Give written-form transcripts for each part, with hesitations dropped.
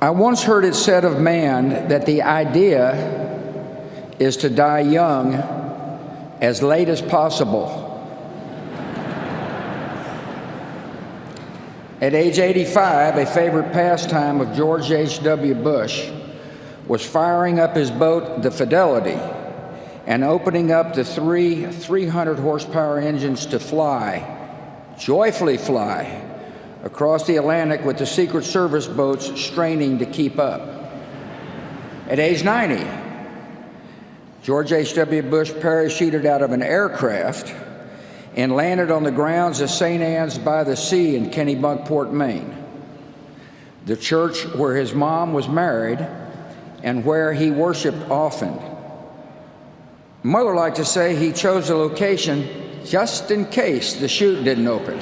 I once heard it said of man that the idea is to die young as late as possible. At age 85, a favorite pastime of George H.W. Bush was firing up his boat, the Fidelity, and opening up the 300 horsepower engines to fly, joyfully fly, across the Atlantic with the Secret Service boats straining to keep up. At age 90, George H.W. Bush parachuted out of an aircraft and landed on the grounds of St. Anne's by the Sea in Kennebunkport, Maine, the church where his mom was married and where he worshiped often. Mother liked to say he chose the location just in case the chute didn't open.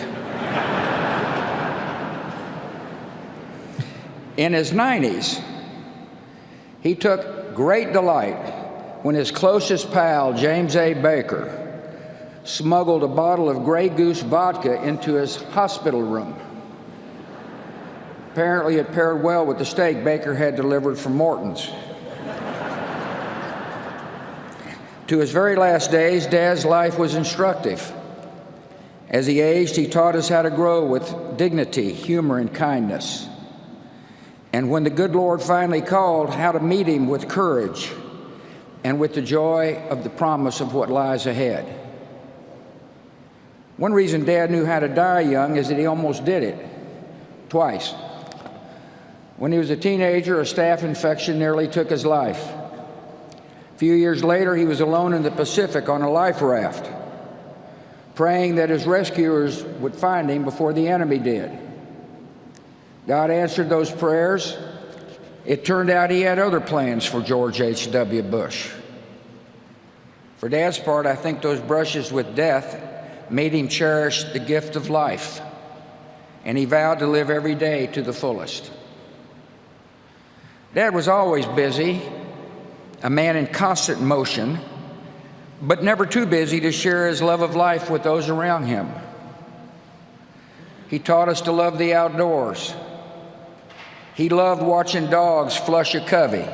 In his 90s, he took great delight when his closest pal, James A. Baker, smuggled a bottle of Grey Goose vodka into his hospital room. Apparently, it paired well with the steak Baker had delivered from Morton's. To his very last days, Dad's life was instructive. As he aged, he taught us how to grow with dignity, humor, and kindness. And when the good Lord finally called, how to meet him with courage and with the joy of the promise of what lies ahead. One reason Dad knew how to die young is that he almost did it, twice. When he was a teenager, a staph infection nearly took his life. A few years later, he was alone in the Pacific on a life raft, praying that his rescuers would find him before the enemy did. God answered those prayers. It turned out he had other plans for George H.W. Bush. For Dad's part, I think those brushes with death made him cherish the gift of life, and he vowed to live every day to the fullest. Dad was always busy, a man in constant motion, but never too busy to share his love of life with those around him. He taught us to love the outdoors. He loved watching dogs flush a covey.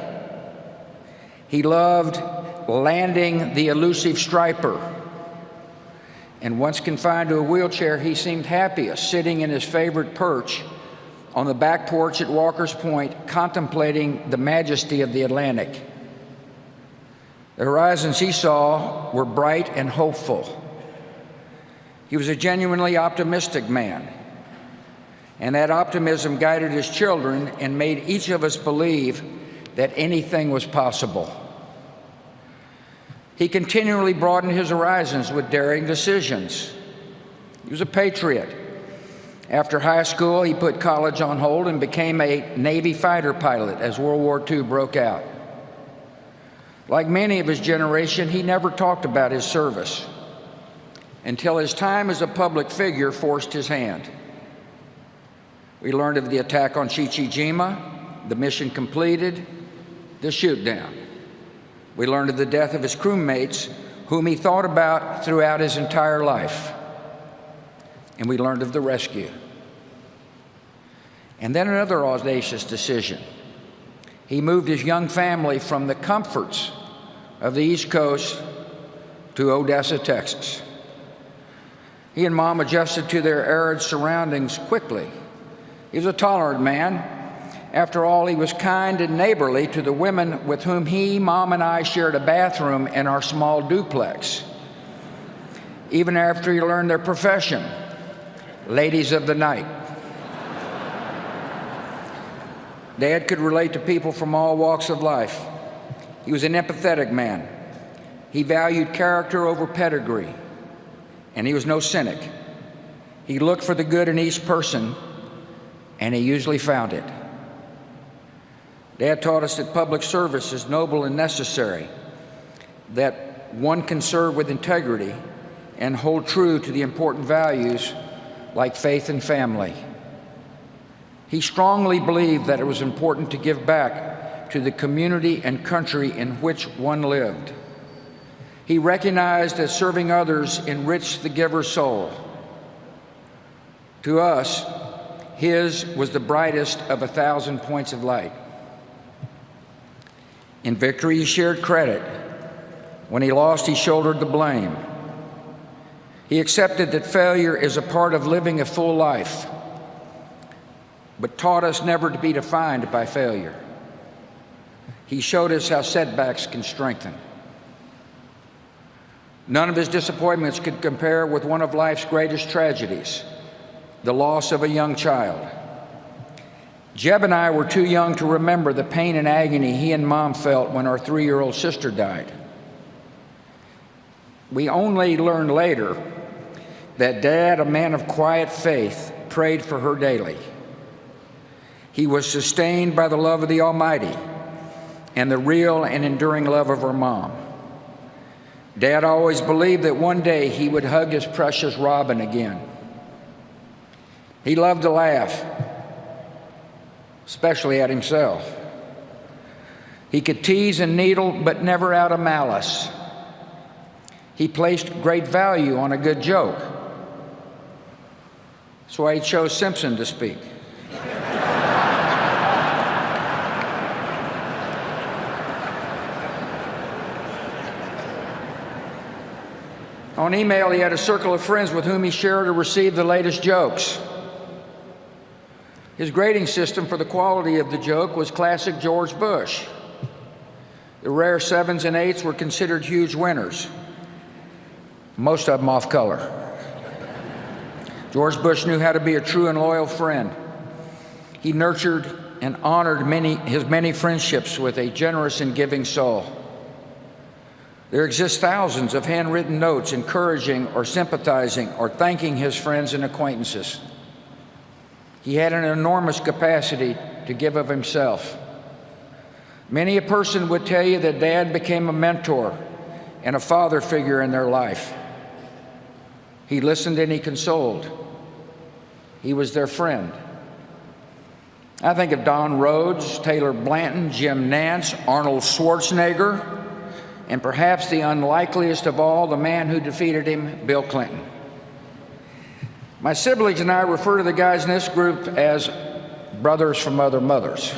He loved landing the elusive striper. And once confined to a wheelchair, he seemed happiest sitting in his favorite perch on the back porch at Walker's Point, contemplating the majesty of the Atlantic. The horizons he saw were bright and hopeful. He was a genuinely optimistic man, and that optimism guided his children and made each of us believe that anything was possible. He continually broadened his horizons with daring decisions. He was a patriot. After high school, he put college on hold and became a Navy fighter pilot as World War II broke out. Like many of his generation, he never talked about his service until his time as a public figure forced his hand. We learned of the attack on Chichijima, the mission completed, the shoot down. We learned of the death of his crewmates, whom he thought about throughout his entire life. And we learned of the rescue. And then another audacious decision. He moved his young family from the comforts of the East Coast to Odessa, Texas. He and Mom adjusted to their arid surroundings quickly. He was a tolerant man. After all, he was kind and neighborly to the women with whom he, Mom, and I shared a bathroom in our small duplex. Even after he learned their profession, ladies of the night. Dad could relate to people from all walks of life. He was an empathetic man. He valued character over pedigree, and he was no cynic. He looked for the good in each person, and he usually found it. Dad taught us that public service is noble and necessary, that one can serve with integrity and hold true to the important values like faith and family. He strongly believed that it was important to give back to the community and country in which one lived. He recognized that serving others enriched the giver's soul. To us, His was the brightest of 1,000 points of light. In victory, he shared credit. When he lost, he shouldered the blame. He accepted that failure is a part of living a full life, but taught us never to be defined by failure. He showed us how setbacks can strengthen. None of his disappointments could compare with one of life's greatest tragedies, the loss of a young child. Jeb and I were too young to remember the pain and agony he and Mom felt when our 3-year-old sister died. We only learned later that Dad, a man of quiet faith, prayed for her daily. He was sustained by the love of the Almighty and the real and enduring love of her mom. Dad always believed that one day he would hug his precious Robin again. He loved to laugh, especially at himself. He could tease and needle, but never out of malice. He placed great value on a good joke. That's why he chose Simpson to speak. On email, he had a circle of friends with whom he shared or received the latest jokes. His grading system for the quality of the joke was classic George Bush. The rare 7s and 8s were considered huge winners, most of them off color. George Bush knew how to be a true and loyal friend. He nurtured and honored his many friendships with a generous and giving soul. There exist thousands of handwritten notes encouraging or sympathizing or thanking his friends and acquaintances. He had an enormous capacity to give of himself. Many a person would tell you that Dad became a mentor and a father figure in their life. He listened and he consoled. He was their friend. I think of Don Rhodes, Taylor Blanton, Jim Nance, Arnold Schwarzenegger, and perhaps the unlikeliest of all, the man who defeated him, Bill Clinton. My siblings and I refer to the guys in this group as brothers from other mothers.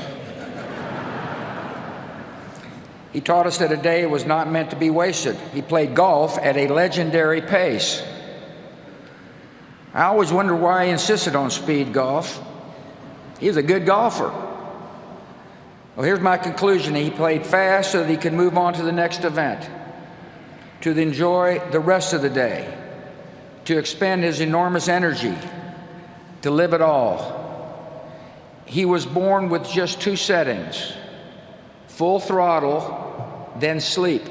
He taught us that a day was not meant to be wasted. He played golf at a legendary pace. I always wondered why he insisted on speed golf. He was a good golfer. Well, here's my conclusion. He played fast so that he could move on to the next event, to enjoy the rest of the day, to expend his enormous energy, to live it all. He was born with just 2 settings: full throttle, then sleep.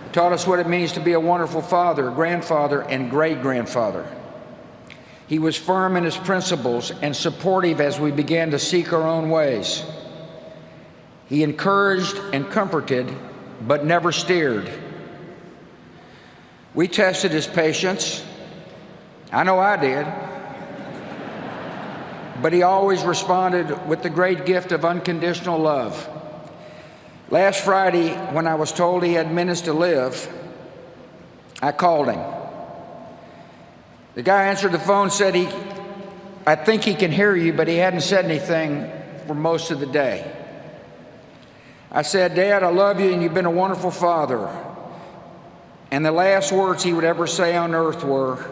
He taught us what it means to be a wonderful father, grandfather, and great-grandfather. He was firm in his principles and supportive as we began to seek our own ways. He encouraged and comforted, but never steered. We tested his patience. I know I did. But he always responded with the great gift of unconditional love. Last Friday, when I was told he had minutes to live, I called him. The guy answered the phone, said I think he can hear you, but he hadn't said anything for most of the day. I said, Dad, I love you and you've been a wonderful father. And the last words he would ever say on earth were,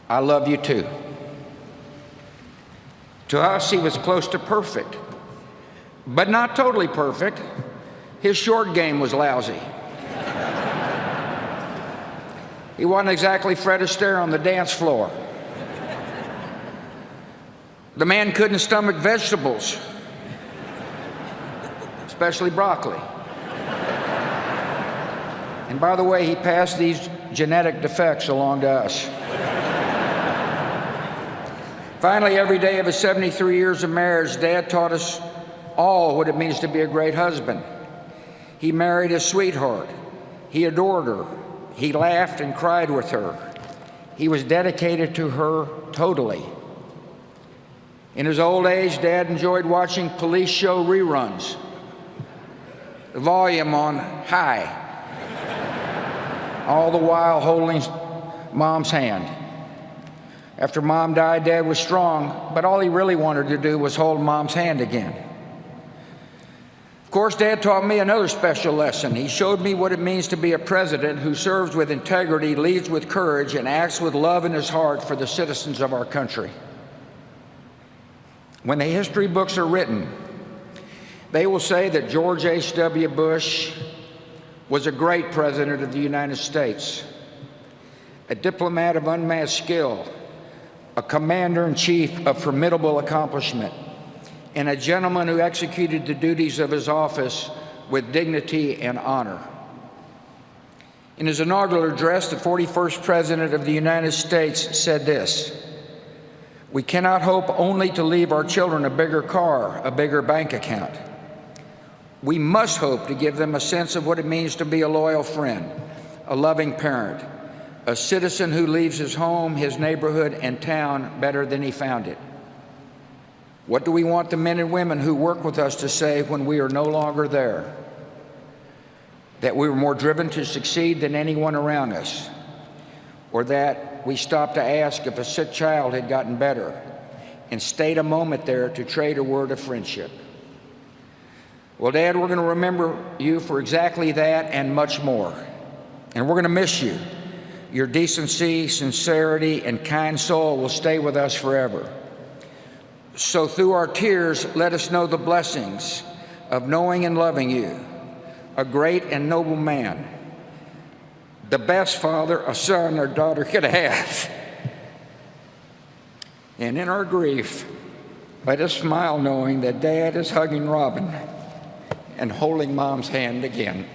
I love you too. To us, he was close to perfect, but not totally perfect. His short game was lousy. He wasn't exactly Fred Astaire on the dance floor. The man couldn't stomach vegetables, especially broccoli. And by the way, he passed these genetic defects along to us. Finally, every day of his 73 years of marriage, Dad taught us all what it means to be a great husband. He married his sweetheart. He adored her. He laughed and cried with her. He was dedicated to her totally. In his old age, Dad enjoyed watching police show reruns, the volume on high, all the while holding Mom's hand. After Mom died, Dad was strong, but all he really wanted to do was hold Mom's hand again. Of course, Dad taught me another special lesson. He showed me what it means to be a president who serves with integrity, leads with courage, and acts with love in his heart for the citizens of our country. When the history books are written, they will say that George H.W. Bush was a great president of the United States, a diplomat of unmatched skill, a commander-in-chief of formidable accomplishment, and a gentleman who executed the duties of his office with dignity and honor. In his inaugural address, the 41st President of the United States said this: "We cannot hope only to leave our children a bigger car, a bigger bank account. We must hope to give them a sense of what it means to be a loyal friend, a loving parent, a citizen who leaves his home, his neighborhood, and town better than he found it. What do we want the men and women who work with us to say when we are no longer there? That we were more driven to succeed than anyone around us, or that we stopped to ask if a sick child had gotten better and stayed a moment there to trade a word of friendship?" Well, Dad, we're going to remember you for exactly that and much more. And we're going to miss you. Your decency, sincerity, and kind soul will stay with us forever. So through our tears, let us know the blessings of knowing and loving you, a great and noble man, the best father a son or daughter could have. And in our grief, let us smile knowing that Dad is hugging Robin and holding Mom's hand again.